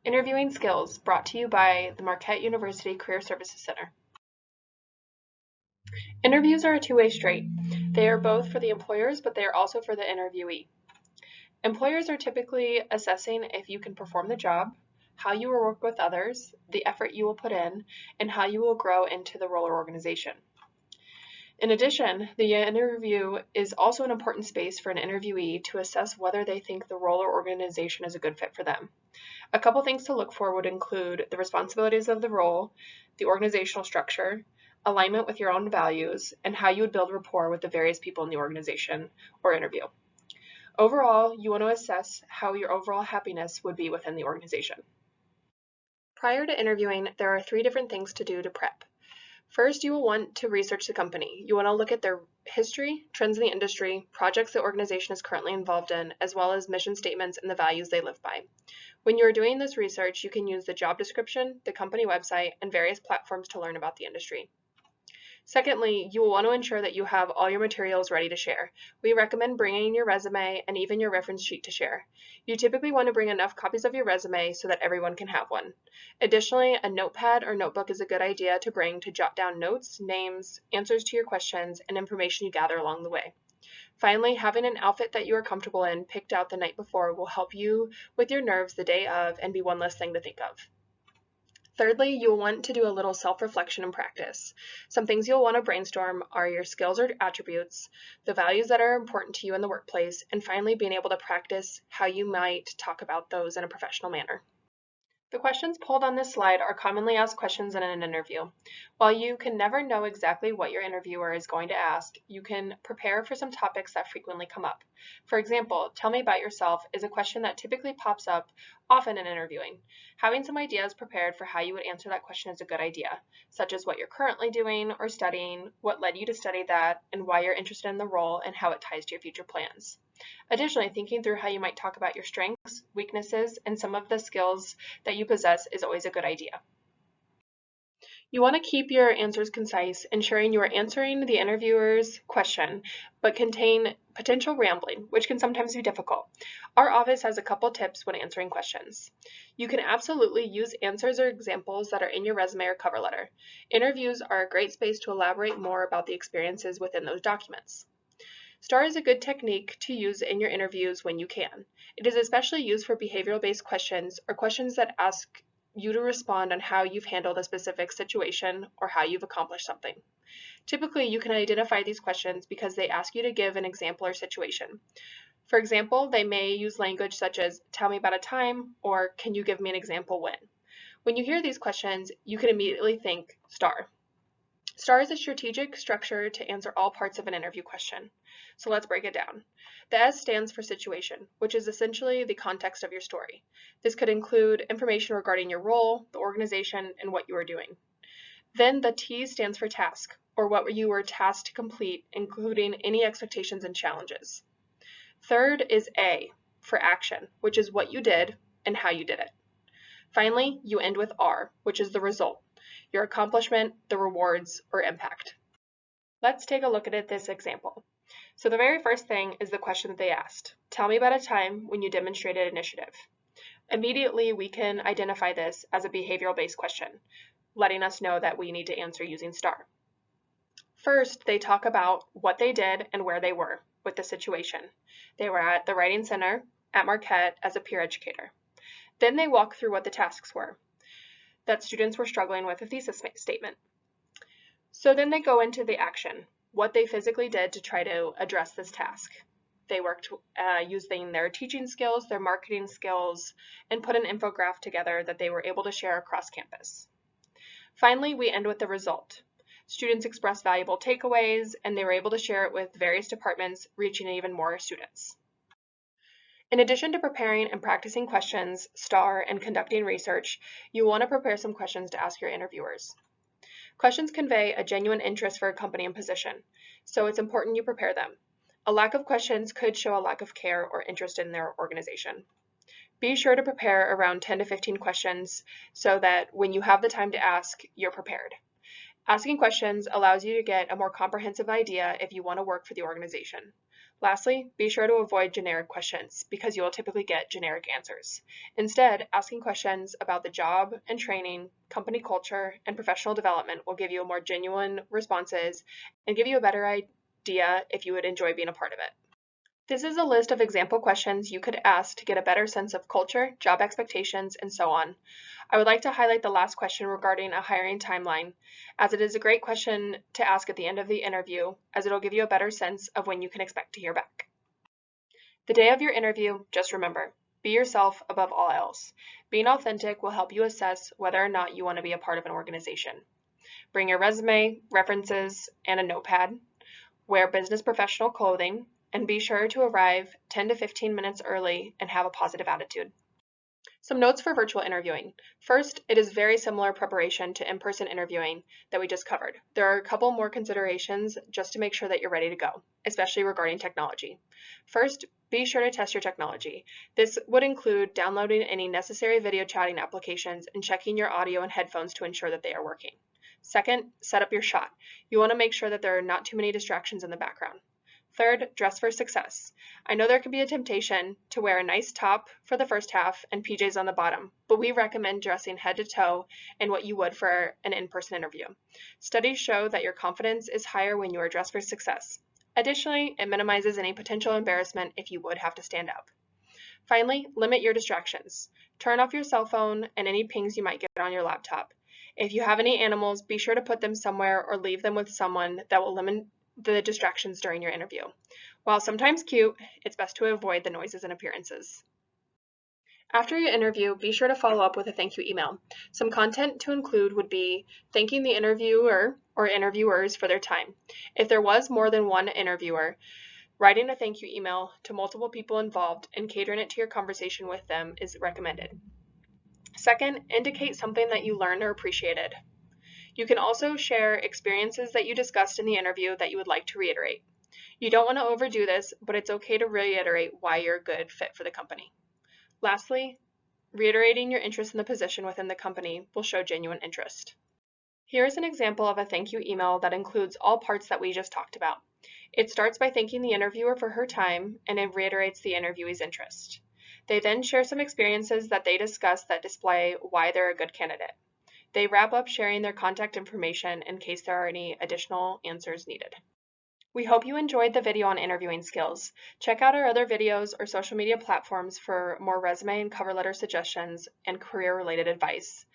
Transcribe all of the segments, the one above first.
Interviewing Skills, brought to you by the Marquette University Career Services Center. Interviews are a two-way street. They are both for the employers, but they are also for the interviewee. Employers are typically assessing if you can perform the job, how you will work with others, the effort you will put in, and how you will grow into the role or organization. In addition, the interview is also an important space for an interviewee to assess whether they think the role or organization is a good fit for them. A couple things to look for would include the responsibilities of the role, the organizational structure, alignment with your own values, and how you would build rapport with the various people in the organization or interview. Overall, you want to assess how your overall happiness would be within the organization. Prior to interviewing, there are 3 different things to do to prep. First, you will want to research the company. You want to look at their history, trends in the industry, projects the organization is currently involved in, as well as mission statements and the values they live by. When you are doing this research, you can use the job description, the company website, and various platforms to learn about the industry. Secondly, you will want to ensure that you have all your materials ready to share. We recommend bringing your resume and even your reference sheet to share. You typically want to bring enough copies of your resume so that everyone can have one. Additionally, a notepad or notebook is a good idea to bring to jot down notes, names, answers to your questions, and information you gather along the way. Finally, having an outfit that you are comfortable in picked out the night before will help you with your nerves the day of and be one less thing to think of. Thirdly, you'll want to do a little self-reflection and practice. Some things you'll want to brainstorm are your skills or attributes, the values that are important to you in the workplace, and finally being able to practice how you might talk about those in a professional manner. The questions pulled on this slide are commonly asked questions in an interview. While you can never know exactly what your interviewer is going to ask, you can prepare for some topics that frequently come up. For example, tell me about yourself is a question that typically pops up often in interviewing. Having some ideas prepared for how you would answer that question is a good idea, such as what you're currently doing or studying, what led you to study that, and why you're interested in the role and how it ties to your future plans. Additionally, thinking through how you might talk about your strengths, weaknesses, and some of the skills that you possess is always a good idea. You want to keep your answers concise, ensuring you are answering the interviewer's question, but contain potential rambling, which can sometimes be difficult. Our office has a couple tips when answering questions. You can absolutely use answers or examples that are in your resume or cover letter. Interviews are a great space to elaborate more about the experiences within those documents. STAR is a good technique to use in your interviews when you can. It is especially used for behavioral-based questions or questions that ask you to respond on how you've handled a specific situation or how you've accomplished something. Typically, you can identify these questions because they ask you to give an example or situation. For example, they may use language such as, tell me about a time, or can you give me an example when? When you hear these questions, you can immediately think STAR. STAR is a strategic structure to answer all parts of an interview question. So let's break it down. The S stands for situation, which is essentially the context of your story. This could include information regarding your role, the organization, and what you are doing. Then the T stands for task, or what you were tasked to complete, including any expectations and challenges. Third is A for action, which is what you did and how you did it. Finally, you end with R, which is the result, your accomplishment, the rewards, or impact. Let's take a look at this example. So the very first thing is the question that they asked. Tell me about a time when you demonstrated initiative. Immediately, we can identify this as a behavioral-based question, letting us know that we need to answer using STAR. First, they talk about what they did and where they were with the situation. They were at the Writing Center at Marquette as a peer educator. Then they walk through what the tasks were, that students were struggling with a thesis statement. So then they go into the action, what they physically did to try to address this task. They worked using their teaching skills, their marketing skills, and put an infographic together that they were able to share across campus. Finally, we end with the result. Students expressed valuable takeaways, and they were able to share it with various departments, reaching even more students. In addition to preparing and practicing questions, STAR, and conducting research, you want to prepare some questions to ask your interviewers. Questions convey a genuine interest for a company and position, so it's important you prepare them. A lack of questions could show a lack of care or interest in their organization. Be sure to prepare around 10 to 15 questions so that when you have the time to ask, you're prepared. Asking questions allows you to get a more comprehensive idea if you want to work for the organization. Lastly, be sure to avoid generic questions because you will typically get generic answers. Instead, asking questions about the job and training, company culture, and professional development will give you more genuine responses and give you a better idea if you would enjoy being a part of it. This is a list of example questions you could ask to get a better sense of culture, job expectations, and so on. I would like to highlight the last question regarding a hiring timeline, as it is a great question to ask at the end of the interview, as it'll give you a better sense of when you can expect to hear back. The day of your interview, just remember, be yourself above all else. Being authentic will help you assess whether or not you want to be a part of an organization. Bring your resume, references, and a notepad. Wear business professional clothing, and be sure to arrive 10 to 15 minutes early and have a positive attitude. Some notes for virtual interviewing. First, it is very similar preparation to in-person interviewing that we just covered. There are a couple more considerations just to make sure that you're ready to go, especially regarding technology. First, be sure to test your technology. This would include downloading any necessary video chatting applications and checking your audio and headphones to ensure that they are working. Second, set up your shot. You want to make sure that there are not too many distractions in the background. Third, dress for success. I know there can be a temptation to wear a nice top for the first half and PJs on the bottom, but we recommend dressing head to toe in what you would for an in-person interview. Studies show that your confidence is higher when you are dressed for success. Additionally, it minimizes any potential embarrassment if you would have to stand up. Finally, limit your distractions. Turn off your cell phone and any pings you might get on your laptop. If you have any animals, be sure to put them somewhere or leave them with someone that will limit the distractions during your interview. While sometimes cute, it's best to avoid the noises and appearances. After your interview, be sure to follow up with a thank you email. Some content to include would be thanking the interviewer or interviewers for their time. If there was more than one interviewer, writing a thank you email to multiple people involved and catering it to your conversation with them is recommended. Second, indicate something that you learned or appreciated. You can also share experiences that you discussed in the interview that you would like to reiterate. You don't want to overdo this, but it's okay to reiterate why you're a good fit for the company. Lastly, reiterating your interest in the position within the company will show genuine interest. Here is an example of a thank you email that includes all parts that we just talked about. It starts by thanking the interviewer for her time and it reiterates the interviewee's interest. They then share some experiences that they discuss that display why they're a good candidate. They wrap up sharing their contact information in case there are any additional answers needed. We hope you enjoyed the video on interviewing skills. Check out our other videos or social media platforms for more resume and cover letter suggestions and career-related advice.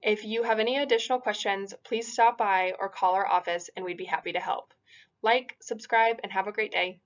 If you have any additional questions, please stop by or call our office and we'd be happy to help. Like, subscribe, and have a great day.